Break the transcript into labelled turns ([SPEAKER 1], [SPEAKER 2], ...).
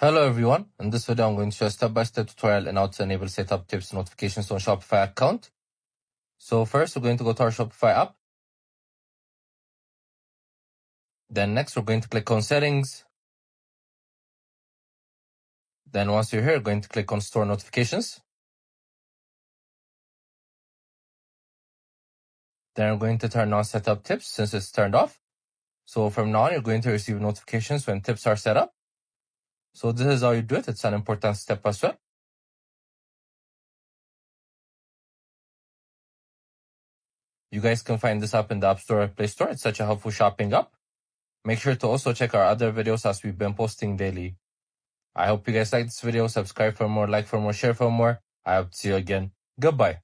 [SPEAKER 1] Hello everyone, in this video I'm going to show a step-by-step tutorial on how to enable setup tips notifications on Shopify account. So first we're going to go to our Shopify app. Then next we're going to click on settings. Then once you're here, we're going to click on store notifications. Then we're going to turn on setup tips since it's turned off. So from now on, you're going to receive notifications when tips are set up. So this is how you do it. It's an important step as well. You guys can find this app in the App Store or Play Store. It's such a helpful shopping app. Make sure to also check our other videos as we've been posting daily. I hope you guys liked this video. Subscribe for more, like for more, share for more. I hope to see you again. Goodbye.